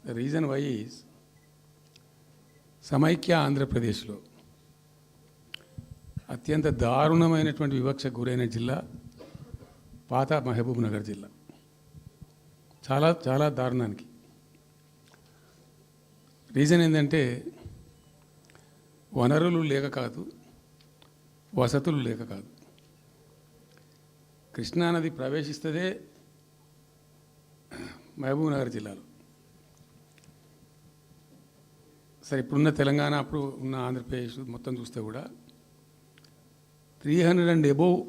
The reason why is సమైక్య ఆంధ్రప్రదేశ్లో అత్యంత దారుణమైనటువంటి వివక్షకు గురైన జిల్లా పాత మహబూబ్ నగర్ జిల్లా. చాలా చాలా దారుణానికి. రీజన్ ఏంటంటే వనరులు లేక కాదు, వసతులు లేక కాదు. కృష్ణానది ప్రవేశిస్తదే మహబూబ్ నగర్ జిల్లాలో. సరే, ఇప్పుడున్న తెలంగాణ, అప్పుడు ఉన్న ఆంధ్రప్రదేశ్ మొత్తం చూస్తే కూడా 300 and above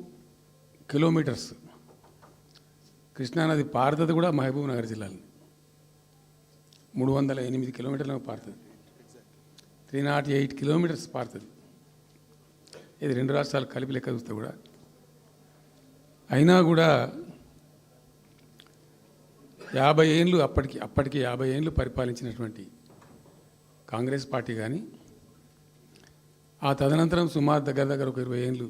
కిలోమీటర్స్ కృష్ణానది పారుతుంది కూడా మహబూబ్ నగర్ జిల్లాలో. 308 కిలోమీటర్లకు పారుతుంది. 308 కిలోమీటర్స్ పారుతుంది. ఇది రెండు రాష్ట్రాలు కలిపి లెక్క చూస్తే కూడా. అయినా కూడా 50 ఏళ్ళు అప్పటికి 50 ఏళ్ళు పరిపాలించినటువంటి కాంగ్రెస్ పార్టీ కానీ, ఆ తదనంతరం సుమారు దగ్గర ఒక 20 ఏళ్ళు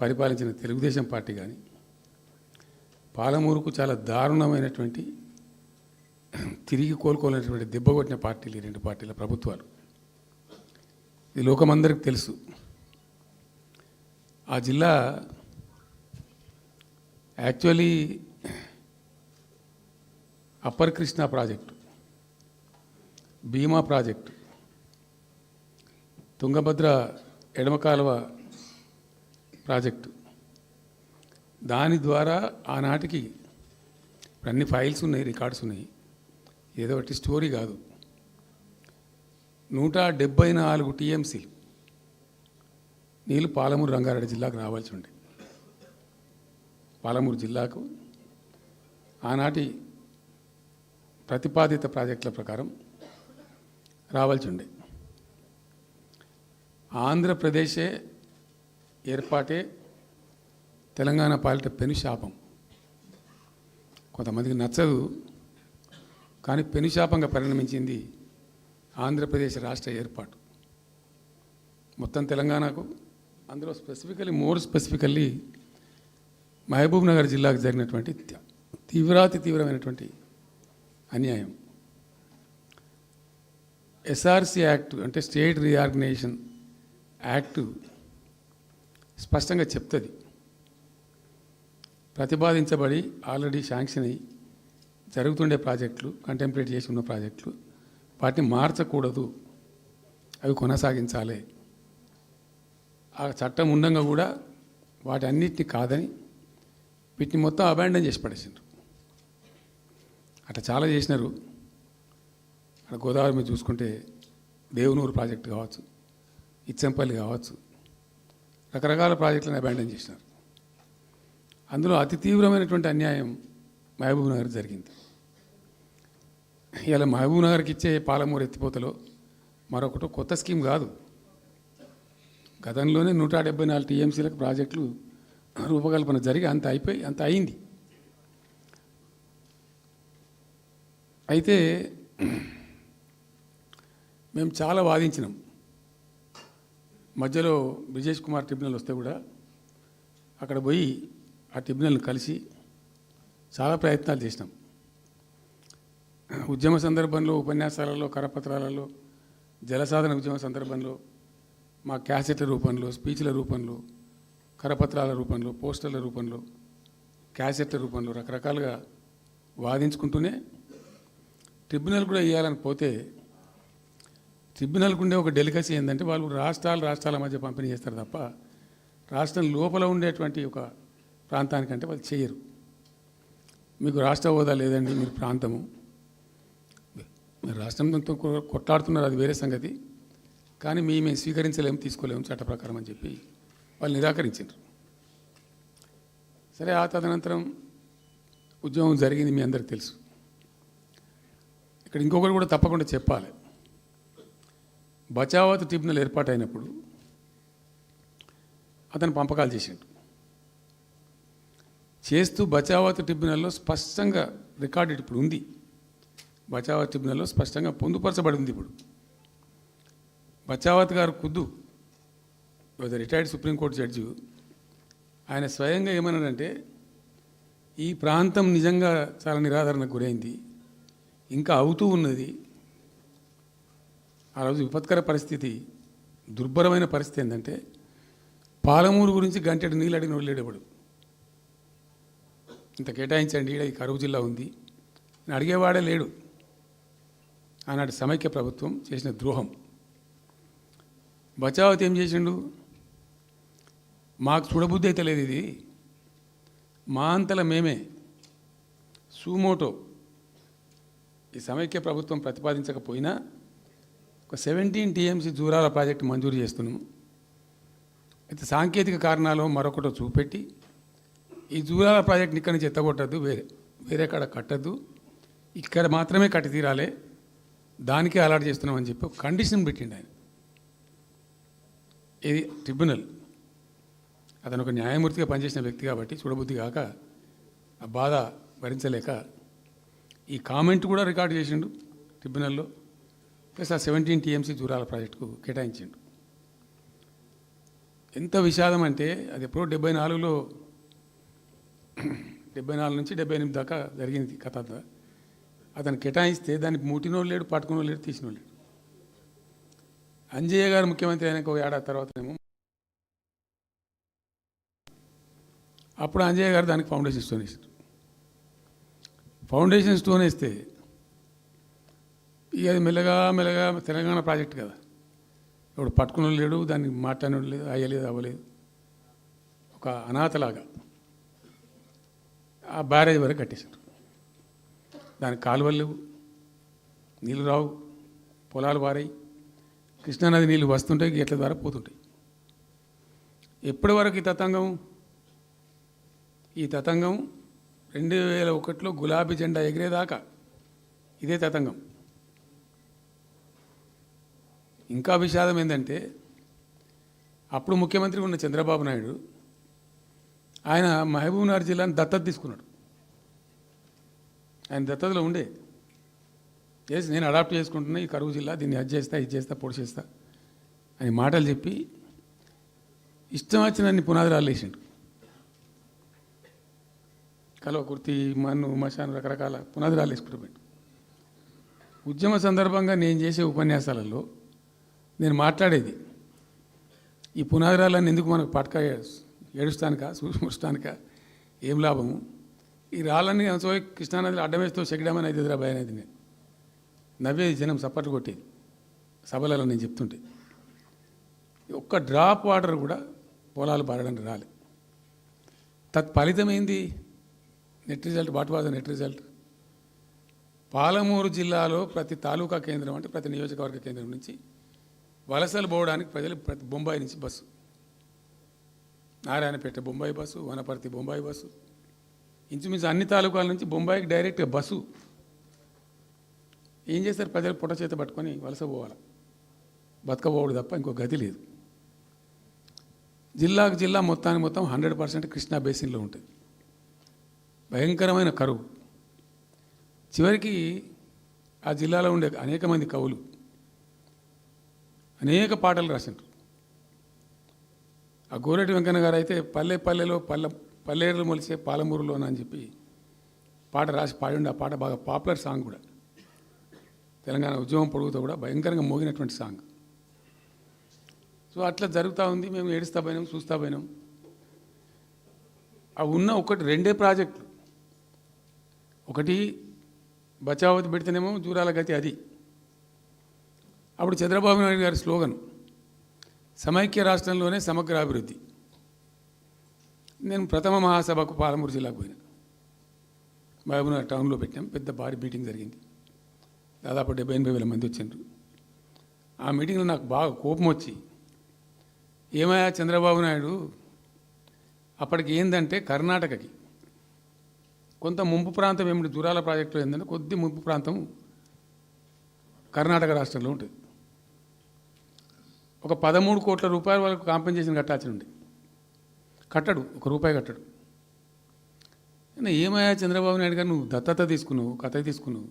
పరిపాలించిన తెలుగుదేశం పార్టీ కానీ, పాలమూరుకు చాలా దారుణమైనటువంటి తిరిగి కోలుకోలేనటువంటి దెబ్బ కొట్టిన పార్టీలు ఈ రెండు పార్టీల ప్రభుత్వాలు. ఇది లోకమందరికి తెలుసు. ఆ జిల్లా యాక్చువల్లీ అప్పర్ కృష్ణా ప్రాజెక్టు, భీమా ప్రాజెక్టు, తుంగభద్ర ఎడమ కాలువ ప్రాజెక్టు, దాని ద్వారా ఆనాటికి అన్ని ఫైల్స్ ఉన్నాయి, రికార్డ్స్ ఉన్నాయి, ఏదో ఒకటి స్టోరీ కాదు. 174 టీఎంసీలు నీళ్ళు పాలమూరు రంగారెడ్డి జిల్లాకు రావాల్సి ఉండే. పాలమూరు జిల్లాకు ఆనాటి ప్రతిపాదిత ప్రాజెక్టుల ప్రకారం రావాల్సి ఉండే. ఆంధ్రప్రదేశే ఏర్పాటే తెలంగాణ పాలిట పెనుశాపం. కొంతమందికి నచ్చదు, కానీ పెనుశాపంగా పరిణమించింది ఆంధ్రప్రదేశ్ రాష్ట్ర ఏర్పాటు. మొత్తం తెలంగాణకు, అందులో మోర్ స్పెసిఫికల్లీ మహబూబ్ నగర్ జిల్లాకు జరిగినటువంటి తీవ్రమైనటువంటి అన్యాయం. ఎస్ఆర్సి యాక్ట్ అంటే స్టేట్ రీఆర్గనైజేషన్ యాక్టు స్పష్టంగా చెప్తుంది, ప్రతిపాదించబడి ఆల్రెడీ శాంక్షన్ అయ్యి జరుగుతుండే ప్రాజెక్టులు, కంటెంప్లేట్ చేసి ఉన్న ప్రాజెక్టులు, వాటిని మార్చకూడదు, అవి కొనసాగించాలి. ఆ చట్టం ఉండగా కూడా వాటి అన్నిటిని కాదని వీటిని మొత్తం అబాండన్ చేసి పడేసిండ్రు. అట్లా చాలా చేసినారు. అక్కడ గోదావరి మీద చూసుకుంటే దేవునూరు ప్రాజెక్టు కావచ్చు, ఇచ్చంపల్లి కావచ్చు, రకరకాల ప్రాజెక్టులను అబాండన్ చేసినారు. అందులో అతి తీవ్రమైనటువంటి అన్యాయం మహబూబ్ నగర్ జరిగింది. ఇలా మహబూబ్ నగర్కి ఇచ్చే పాలమూరు ఎత్తిపోతలో మరొకటి కొత్త స్కీమ్ కాదు. గతంలోనే 174 టీఎంసీలకు ప్రాజెక్టులు రూపకల్పన జరిగి అంత అయింది. అయితే మేము చాలా వాదించినాం. మధ్యలో బ్రిజేష్ కుమార్ ట్రిబ్యునల్ వస్తే కూడా అక్కడ పోయి ఆ ట్రిబ్యునల్ని కలిసి చాలా ప్రయత్నాలు చేసినాం. ఉద్యమ సందర్భంలో, ఉపన్యాసాలలో, కరపత్రాలలో, జలసాధన ఉద్యమ సందర్భంలో, మా క్యాసెట్ల రూపంలో, స్పీచ్ల రూపంలో, కరపత్రాల రూపంలో, పోస్టర్ల రూపంలో, క్యాసెట్ల రూపంలో రకరకాలుగా వాదించుకుంటూనే ట్రిబ్యునల్ కూడా ఇవ్వాలని పోతే, ట్రిబ్యునల్కు ఉండే ఒక డెలికసీ ఏంటంటే వాళ్ళు రాష్ట్రాల మధ్య పంపిణీ చేస్తారు తప్ప రాష్ట్రం లోపల ఉండేటువంటి ఒక ప్రాంతానికంటే వాళ్ళు చేయరు. మీకు రాష్ట్ర హోదా లేదండి, మీరు ప్రాంతము, మీరు రాష్ట్రంతో కొట్లాడుతున్నారు, అది వేరే సంగతి, కానీ మేము స్వీకరించలేము, తీసుకోలేము చట్ట ప్రకారం అని చెప్పి వాళ్ళు నిరాకరించారు. సరే, ఆ తదనంతరం ఉద్యమం జరిగింది, మీ అందరికి తెలుసు. ఇక్కడ ఇంకొకటి కూడా తప్పకుండా చెప్పాలి. బచావత్ ట్రిబ్యునల్ ఏర్పాటైనప్పుడు అతను పంపకాలు చేస్తూ బచావత్ ట్రిబ్యునల్లో స్పష్టంగా రికార్డెడ్ ఇప్పుడు ఉంది. బచావత్ ట్రిబ్యునల్లో స్పష్టంగా పొందుపరచబడి ఉంది. ఇప్పుడు బచావత్ గారు ఖుద్దు రిటైర్డ్ సుప్రీంకోర్టు జడ్జి, ఆయన స్వయంగా ఏమన్నాడంటే, ఈ ప్రాంతం నిజంగా చాలా నిరాదరణకు గురైంది, ఇంకా అవుతూ ఉన్నది. ఆ రోజు విపత్కర పరిస్థితి, దుర్భరమైన పరిస్థితి ఏంటంటే పాలమూరు గురించి గంటెడు నీళ్ళు అడిగిన వెళ్ళేటప్పుడు ఇంత కేటాయించండి, ఈ కరువు జిల్లా ఉంది అని అడిగేవాడే లేడు. ఆనాటి సమైక్య ప్రభుత్వం చేసిన ద్రోహం. బచావత్ ఏం చేసిండు? మాకు చూడబుద్ధి అయితే లేదు, ఇది మా అంతల మేమే సూమోటో ఈ సమైక్య ప్రభుత్వం ప్రతిపాదించకపోయినా ఒక 17 టీఎంసీ జూరాల ప్రాజెక్టు మంజూరు చేస్తున్నాము. అయితే సాంకేతిక కారణాలు మరొకటో చూపెట్టి ఈ జూరాల ప్రాజెక్టుని ఇక్కడి నుంచి ఎత్తగొట్టద్దు, వేరే కాడ కట్టద్దు, ఇక్కడ మాత్రమే కట్టి తీరాలే, దానికే అలాట్ చేస్తున్నామని చెప్పి ఒక కండిషన్ పెట్టిండు ఆయన. ఇది ట్రిబ్యునల్. అతను ఒక న్యాయమూర్తిగా పనిచేసిన వ్యక్తి కాబట్టి చూడబుద్ధి కాక ఆ బాధ భరించలేక ఈ కామెంట్ కూడా రికార్డు చేసిండు ట్రిబ్యునల్లో. ప్లస్ ఆ 17 టీఎంసీ జూరాల ప్రాజెక్టుకు కేటాయించిండు. ఎంత విషాదం అంటే అది ఎప్పుడో 74లో 74 నుంచి 78 దాకా జరిగింది కథ అంతా. అతను కేటాయిస్తే దానికి ముట్టినోడు లేడు, పట్టుకునోడు లేడు, తీసినోడు లేడు. అంజయ్య గారు ముఖ్యమంత్రి అయినాక ఒక ఏడాది తర్వాతనేమో అప్పుడు అంజయ్య గారు దానికి ఫౌండేషన్ స్టోన్ వేసారు. ఫౌండేషన్ స్టోన్ వేస్తే ఇక అది మెల్లగా మెల్లగా తెలంగాణ ప్రాజెక్ట్ కదా, ఇప్పుడు పట్టుకుని లేడు, దాన్ని మాట్లాడినోడు లేదు, అయ్యలేదు, అవ్వలేదు, ఒక అనాథలాగా ఆ బ్యారేజ్ వరకు కట్టేశారు. దానికి కాలువలు లేవు, నీళ్ళు రావు, పొలాలు పారాయి, కృష్ణానది నీళ్ళు వస్తుంటాయి, గేట్ల ద్వారా పోతుంటాయి. ఎప్పటి వరకు ఈ తతంగం 2001లో గులాబీ జెండా ఎగిరేదాకా ఇదే తతంగం. ఇంకా విషాదం ఏంటంటే అప్పుడు ముఖ్యమంత్రి ఉన్న చంద్రబాబు నాయుడు ఆయన మహబూబ్నగర్ జిల్లాను దత్తత తీసుకున్నాడు. ఆయన దత్తతలో ఉండే చేసి నేను అడాప్ట్ చేసుకుంటున్నా ఈ కరువు జిల్లా, దీన్ని అది చేస్తా, ఇది చేస్తా, పొడి చేస్తా అని మాటలు చెప్పి ఇష్టం వచ్చినన్ని పునాదురాలు వేసిండు. కల్వకుర్తి, మన్ను, మశాన్ రకరకాల పునాదురాలు వేసుకుంటూ పెట్టు. ఉద్యమ సందర్భంగా నేను చేసే ఉపన్యాసాలలో నేను మాట్లాడేది ఈ పునాదురాలన్నీ ఎందుకు మనకు పట్క ఏడుస్తానికా, చూస్తానికా, ఏం లాభము, ఈ రాళ్ళన్నీ కృష్ణానదిలో అడ్డమేస్తూ చెక్కడమని అయితే ఎదురాబాయ్ అనేది నేను నవ్వేది, జనం సప్పట్లు కొట్టేది సభలలో నేను చెప్తుంటే. ఒక్క డ్రాప్ వాటర్ కూడా పొలాలు పారడానికి రాలేదు. తత్ఫలితమైంది net result. What was the net result? Palamuru జిల్లాలో ప్రతి తాలూకా కేంద్రం అంటే ప్రతి నియోజకవర్గ కేంద్రం నుంచి వలసలు పోవడానికి ప్రజలు ప్రతి బొంబాయి నుంచి bus, Narayanpet Bombay bus, Wanaparthy Bombay bus, ఇంచుమించు అన్ని తాలూకాల నుంచి బొంబాయికి డైరెక్ట్గా బస్సు. ఏం చేస్తారు? ప్రజలు పొట్ట చేత పట్టుకొని వలస పోవాలి, బతకపోవడు తప్ప ఇంకో గతి లేదు. జిల్లాకు జిల్లా మొత్తానికి మొత్తం 100% కృష్ణా బేసిన్లో ఉంటుంది. భయంకరమైన కరువు. చివరికి ఆ జిల్లాలో ఉండే అనేక మంది కవులు అనేక పాటలు రాసిండ్రు. ఆ గోరెటి వెంకన్న గారు అయితే పల్లెలో పల్లెలు మొలిసే పాలమూరులోన అని చెప్పి పాట రాసి పాడిండు. ఆ పాట బాగా పాపులర్ సాంగ్ కూడా, తెలంగాణ ఉద్యమం పొడుగుతో కూడా భయంకరంగా మోగినటువంటి సాంగ్. సో అట్లా జరుగుతూ ఉంది. మేము ఏడుస్తా పోయినాం, చూస్తూ పోయినాం. అవి ఉన్న రెండే ప్రాజెక్టులు. ఒకటి బచావతి పెడితేనేమో జూరాల గతి అది. అప్పుడు చంద్రబాబు నాయుడు గారి స్లోగన్ సమైక్య రాష్ట్రంలోనే సమగ్ర అభివృద్ధి. నేను ప్రథమ మహాసభకు పాలమూరు జిల్లాకు పోయినా, మహబూబ్నగర్ టౌన్లో పెట్టాం. పెద్ద భారీ మీటింగ్ జరిగింది, దాదాపు 70,000 మంది వచ్చిండ్రు. ఆ మీటింగ్లో నాకు బాగా కోపం వచ్చి, ఏమయ్యా చంద్రబాబు నాయుడు, అప్పటికి ఏంటంటే కర్ణాటకకి కొంత ముంపు ప్రాంతం ఏమిటి జూరాల ప్రాజెక్టులో ఏంటంటే కొద్ది ముంపు ప్రాంతం కర్ణాటక రాష్ట్రంలో ఉంటుంది. ఒక 13 కోట్ల రూపాయల వరకు కాంపెన్సేషన్ కట్టాల్సి ఉండి కట్టడు, ₹1 కట్టడు. ఏమయ్యా చంద్రబాబు నాయుడు గారు, నువ్వు దత్తత తీసుకున్నావు, కథ తీసుకున్నావు,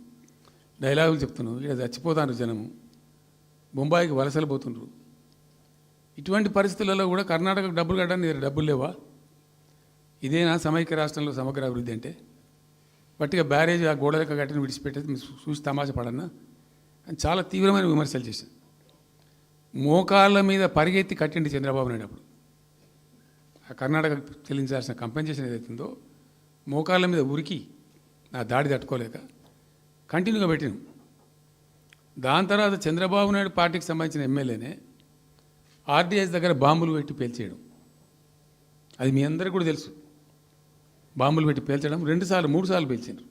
డైలాగులు చెప్తున్నావు, ఇక్కడ చచ్చిపోతాను జనము, బొంబాయికి వలసలు పోతుండ్రు. ఇటువంటి పరిస్థితులలో కూడా కర్ణాటకకు డబ్బులు కట్టడానికి డబ్బులు లేవా? ఇదేనా సమైక్య రాష్ట్రంలో సమగ్ర అభివృద్ధి అంటే? వట్టిగా బ్యారేజ్ ఆ గోడలక గట్టిని విడిచిపెట్టేది మీరు చూసి తమాషా పడన్నా అని చాలా తీవ్రమైన విమర్శలు చేశాను. మోకాళ్ళ మీద పరిగెత్తి కట్టిండి చంద్రబాబు నాయుడు అప్పుడు. ఆ కర్ణాటక చెల్లించాల్సిన కంపెన్సేషన్ ఏదైతుందో మోకాళ్ళ మీద ఉరికి నా దాడి తట్టుకోలేక కంటిన్యూగా పెట్టినాం. దాని తర్వాత చంద్రబాబు నాయుడు పార్టీకి సంబంధించిన ఎమ్మెల్యేనే ఆర్డీఎస్ దగ్గర బాంబులు పెట్టి పేల్చేయడం, అది మీ అందరికీ కూడా తెలుసు. బాంబులు పెట్టి పేల్చడం 2 సార్లు 3 సార్లు పేల్చారు.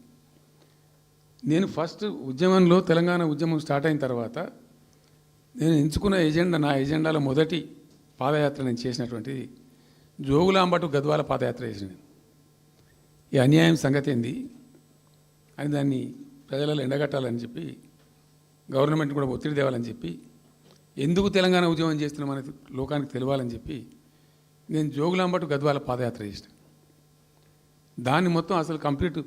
నేను ఫస్ట్ ఉద్యమంలో తెలంగాణ ఉద్యమం స్టార్ట్ అయిన తర్వాత నేను ఎంచుకున్న ఎజెండా, నా ఎజెండాలో మొదటి పాదయాత్ర నేను చేసినటువంటిది జోగులాంబ గద్వాల పాదయాత్ర చేసిన. ఈ అన్యాయం సంగతి ఏంది అని దాన్ని ప్రజలలో ఎండగట్టాలని చెప్పి, గవర్నమెంట్ కూడా ఒత్తిడి తేవాలని చెప్పి, ఎందుకు తెలంగాణ ఉద్యమం చేస్తున్నామని లోకానికి తెలియాలని చెప్పి నేను జోగులాంబ గద్వాల పాదయాత్ర చేసిన. దాన్ని మొత్తం అసలు కంప్లీట్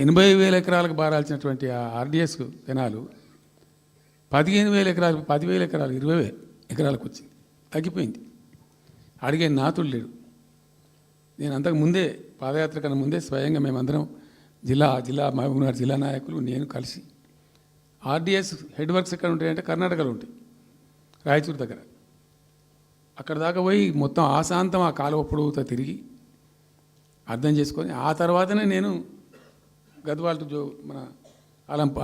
80,000 ఎకరాలకు బారాల్సినటువంటి ఆ ఆర్డీఎస్ కెనాలు 15,000 ఎకరాలు, 10,000 ఎకరాలు, 20,000 ఎకరాలకు వచ్చింది, తగ్గిపోయింది. అడిగే నాతుడు లేడు. నేను అంతకు ముందే పాదయాత్ర కన్నా ముందే స్వయంగా మేమందరం జిల్లా మహబూబ్నగర్ జిల్లా నాయకులు నేను కలిసి ఆర్డీఎస్ హెడ్ వర్క్స్ ఎక్కడ ఉంటాయంటే కర్ణాటకలో ఉంటాయి, రాయచూరు దగ్గర. అక్కడ దాకా పోయి మొత్తం ఆశాంతం ఆ కాలువ పొడవుతో తిరిగి అర్థం చేసుకొని ఆ తర్వాతనే నేను గద్వాల టు మన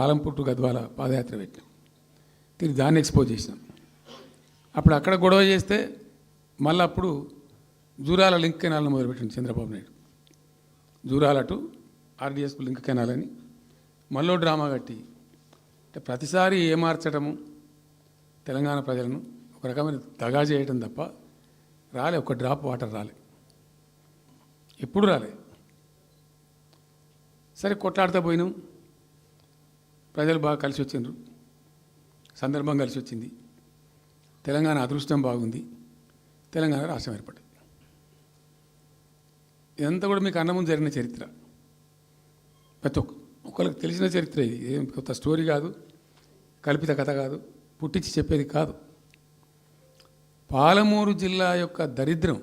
ఆలంపూర్ టు గద్వాల పాదయాత్ర పెట్టాం. తిరిగి దాన్ని ఎక్స్పోజ్ చేసినాం. అప్పుడు అక్కడ గొడవ చేస్తే మళ్ళీ అప్పుడు జూరాల లింక్ కెనాల్ని మొదలుపెట్టింది చంద్రబాబు నాయుడు. జూరాల టు ఆర్డీఎస్కు లింక్ కెనాల్ అని మళ్ళీ డ్రామా కట్టి, అంటే ప్రతిసారి ఏమార్చడము తెలంగాణ ప్రజలను ఒక రకమైన దగా చేయటం తప్ప రాలే, ఒక డ్రాప్ వాటర్ రాలే, ఎప్పుడు రాలే. సరే కొట్లాడుతూ పోయినాం, ప్రజలు బాగా కలిసి వచ్చిండ్రు, సందర్భం కలిసి వచ్చింది, తెలంగాణ అదృష్టం బాగుంది, తెలంగాణ రాష్ట్రం ఏర్పడింది. ఇదంతా కూడా మీకు అన్న ముందు జరిగిన చరిత్ర, ప్రతి ఒక్కరికి తెలిసిన చరిత్ర. ఇది ఏం కొత్త స్టోరీ కాదు, కల్పిత కథ కాదు, పుట్టించి చెప్పేది కాదు. పాలమూరు జిల్లా యొక్క దరిద్రం,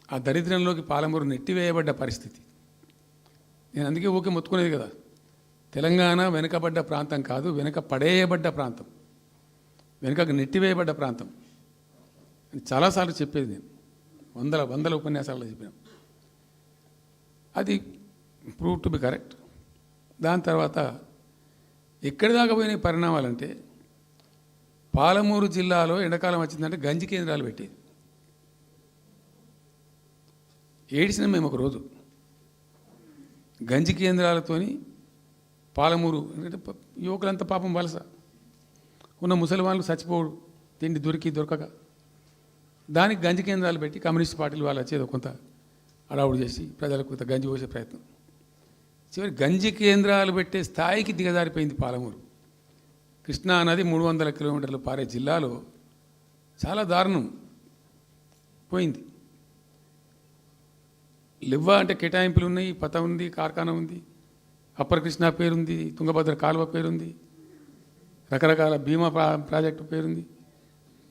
ఆ దరిద్రంలోకి పాలమూరు నెట్టివేయబడ్డ పరిస్థితి. నేను అందుకే ఊకే మొత్తుకునేది కదా, తెలంగాణ వెనుకబడ్డ ప్రాంతం కాదు, వెనుక పడేయబడ్డ ప్రాంతం, వెనుకకు నెట్టివేయబడ్డ ప్రాంతం అని చాలాసార్లు చెప్పేది. నేను వందల ఉపన్యాసాల్లో చెప్పాను. అది ప్రూవ్ టు బి కరెక్ట్. దాని తర్వాత ఎక్కడి దాకా పోయిన పరిణామాలంటే, పాలమూరు జిల్లాలో ఎండాకాలం వచ్చిందంటే గంజి కేంద్రాలు పెట్టేది. ఏడిసినాం మేము ఒకరోజు. గంజి కేంద్రాలతోని పాలమూరు, ఎందుకంటే యువకులంతా పాపం వలస ఉన్న ముసలి వాళ్ళు చచ్చిపోడు, తిండి దొరకక, దానికి గంజి కేంద్రాలు పెట్టి కమ్యూనిస్ట్ పార్టీలు వాళ్ళు వచ్చేదో కొంత అడావుడు చేసి ప్రజలకు కొంత గంజి పోసే ప్రయత్నం. చివరి గంజి కేంద్రాలు పెట్టే స్థాయికి దిగజారిపోయింది పాలమూరు. కృష్ణా నది 300 కిలోమీటర్లు పారే జిల్లాలో చాలా దారుణం పోయింది. లివ్వ అంటే కేటాయింపులు ఉన్నాయి, పత ఉంది, కార్ఖానా ఉంది, అప్పర్ కృష్ణా పేరుంది, తుంగభద్ర కాలువ పేరుంది, రకరకాల భీమా ప్రాజెక్టు పేరుంది,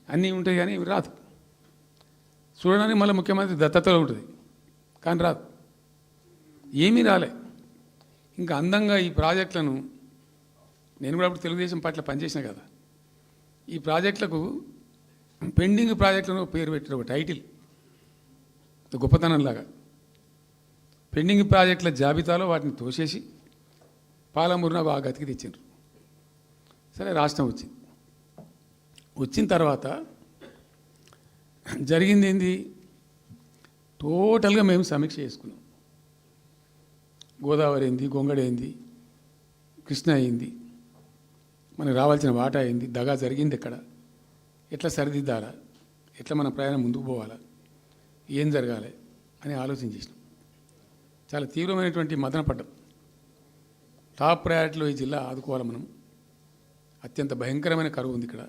అన్నీ ఉంటాయి కానీ ఇవి రాదు. చూడడానికి మళ్ళీ ముఖ్యమంత్రి దత్తతలో ఉంటుంది కానీ రాదు, ఏమీ రాలే. ఇంకా అందంగా ఈ ప్రాజెక్టులను, నేను కూడా అప్పుడు తెలుగుదేశం పార్టీలో పనిచేసిన కదా, ఈ ప్రాజెక్టులకు పెండింగ్ ప్రాజెక్టులను పేరు పెట్టిన ఒక టైటిల్ గొప్పతనంలాగా పెండింగ్ ప్రాజెక్టుల జాబితాలో వాటిని తోసేసి పాలమూరున ఆ గతికి తెచ్చిండ్రు. సరే రాష్ట్రం వచ్చిన తర్వాత జరిగింది ఏంది, టోటల్గా మేము సమీక్ష చేసుకున్నాం. గోదావరి ఏంది, గొంగడి ఏంది, కృష్ణ అయింది, మనకు రావాల్సిన వాటా అయింది, దగా జరిగింది ఎక్కడ, ఎట్లా సరిదిద్దాలా, ఎట్లా మన ప్రయాణం ముందుకు పోవాలా, ఏం జరగాలి అని ఆలోచన చేసినాం. చాలా తీవ్రమైనటువంటి మదన పడ్డం. టాప్ ప్రయారిటీలో ఈ జిల్లా ఆదుకోవాలి మనం, అత్యంత భయంకరమైన కరువు ఉంది ఇక్కడ,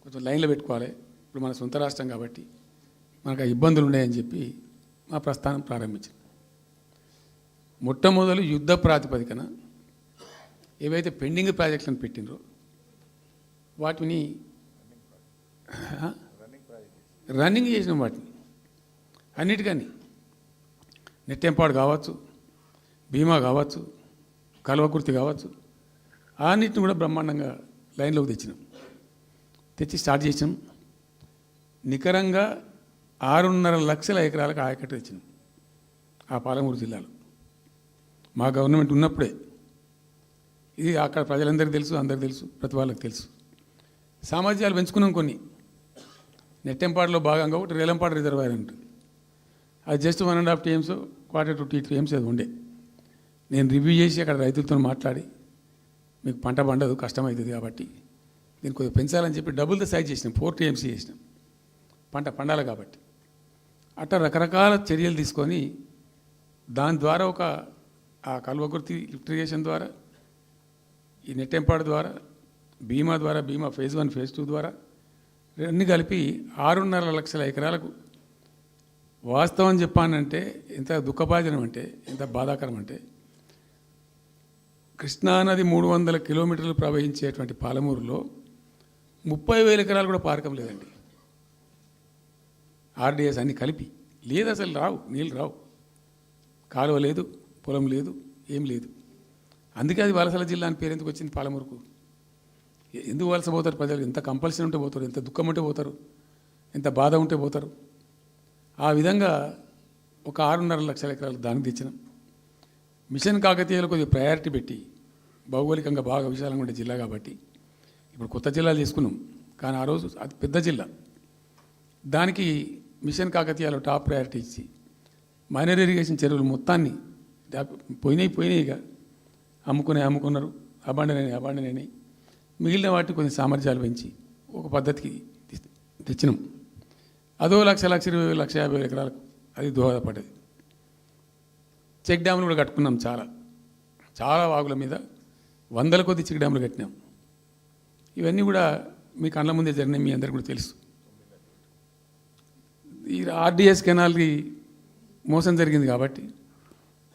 కొంచెం లైన్లో పెట్టుకోవాలి. ఇప్పుడు మన సొంత రాష్ట్రం కాబట్టి మనకు ఆ ఇబ్బందులు ఉన్నాయని చెప్పి మా ప్రస్థానం ప్రారంభించాం. మొట్టమొదలు యుద్ధ ప్రాతిపదికన ఏవైతే పెండింగ్ ప్రాజెక్టులను పెట్టినరో వాటిని రన్నింగ్ చేసినాం. వాటిని అన్నిటికని నెట్టెంపాడు కావచ్చు, భీమా కావచ్చు, కల్వకుర్తి కావచ్చు, అన్నిటిని కూడా బ్రహ్మాండంగా లైన్లోకి తెచ్చినాం. తెచ్చి స్టార్ట్ చేసినాం. నికరంగా 6.5 లక్షల ఎకరాలకు ఆయకట్టు తెచ్చినాం ఆ పాలమూరు జిల్లాలో మా గవర్నమెంట్ ఉన్నప్పుడే. ఇది అక్కడ ప్రజలందరికీ తెలుసు, అందరికీ తెలుసు, ప్రతి వాళ్ళకి తెలుసు. సామర్థ్యాలు పెంచుకున్నాం కొన్ని. నెట్టెంపాడులో భాగంగా ఒకటి రేలంపాడు రిజర్వాయర్ ఉంటుంది. అది జస్ట్ 1.5 TMs, 1/4 to 2 TMs అది ఉండే. నేను రివ్యూ చేసి అక్కడ రైతులతో మాట్లాడి, మీకు పంట పండదు, కష్టమవుతుంది కాబట్టి దీన్ని కొద్దిగా పెంచాలని చెప్పి డబుల్ ద సైజ్ చేసినాం, 4 TMs చేసినాం, పంట పండాలి కాబట్టి. అట్లా రకరకాల చర్యలు తీసుకొని దాని ద్వారా ఆ కల్వకుర్తి లిఫ్ట్ ఇరిగేషన్ ద్వారా, ఈ నెట్టెంపాడు ద్వారా, బీమా ద్వారా, బీమా phase 1, phase 2 ద్వారా అన్నీ కలిపి 6.5 లక్షల ఎకరాలకు. వాస్తవం చెప్పానంటే ఎంత దుఃఖభాజనం అంటే, ఎంత బాధాకరం అంటే, కృష్ణానది 300 కిలోమీటర్లు ప్రవహించేటువంటి పాలమూరులో 30,000 ఎకరాలు కూడా పారకం లేదండి. RDS అన్నీ కలిపి లేదు, అసలు రావు, నీళ్ళు రావు, కాలువ లేదు, పొలం లేదు, ఏం లేదు. అందుకే అది వలసల జిల్లా అని పేరు ఎందుకు వచ్చింది పాలమూరుకు? ఎందుకు వలస పోతారు ప్రజలు? ఎంత కంపల్సరీ ఉంటే పోతారు, ఎంత దుఃఖం ఉంటే పోతారు, ఎంత బాధ ఉంటే పోతారు. ఆ విధంగా ఒక 6.5 లక్షల ఎకరాలు దానికి తెచ్చినాం. మిషన్ కాకతీయలో కొద్దిగా ప్రయారిటీ పెట్టి, భౌగోళికంగా బాగా విశాలంగా ఉండే జిల్లా కాబట్టి ఇప్పుడు కొత్త జిల్లాలు చేసుకున్నాం, కానీ ఆ రోజు అది పెద్ద జిల్లా. దానికి మిషన్ కాకతీయలో టాప్ ప్రయారిటీ ఇచ్చి మైనర్ ఇరిగేషన్ చెరువులు మొత్తాన్ని పోయినాయిగా అమ్ముకున్నారు, అబాండనైనాయి. మిగిలిన వాటిని కొన్ని సామర్థ్యాలు పెంచి ఒక పద్ధతికి తెచ్చినాం. అదో 1,20,000, 1,50,000 ఎకరాలకు అది దోహదపడ్డది. చెక్ డ్యాములు కూడా కట్టుకున్నాం. చాలా వాగుల మీద 100 కొద్ది చెక్ డ్యాములు కట్టినాం. ఇవన్నీ కూడా మీ కళ్ళ ముందే జరిగినాయి, మీ అందరికీ కూడా తెలుసు. ఈ RDS కెనాల్కి మోసం జరిగింది కాబట్టి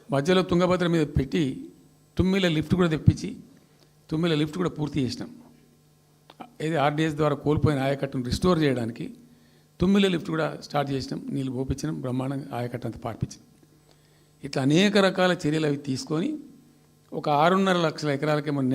మధ్యలో తుంగభద్ర మీద పెట్టి తుమ్మిల లిఫ్ట్ కూడా తెప్పించి తుమ్మిల లిఫ్ట్ కూడా పూర్తి చేసినాం. ఇది RDS ద్వారా కోల్పోయిన ఆయకట్టును రిస్టోర్ చేయడానికి తుమ్మిల లిఫ్ట్ కూడా స్టార్ట్ చేసినాం, నీళ్ళు పోపించినాం, బ్రహ్మాండంగా ఆయకట్టు అంతా పార్పించినాం. ఇట్లా అనేక రకాల చర్యలు అవి తీసుకొని ఒక 6.5 లక్షల ఎకరాలకేమో నెట్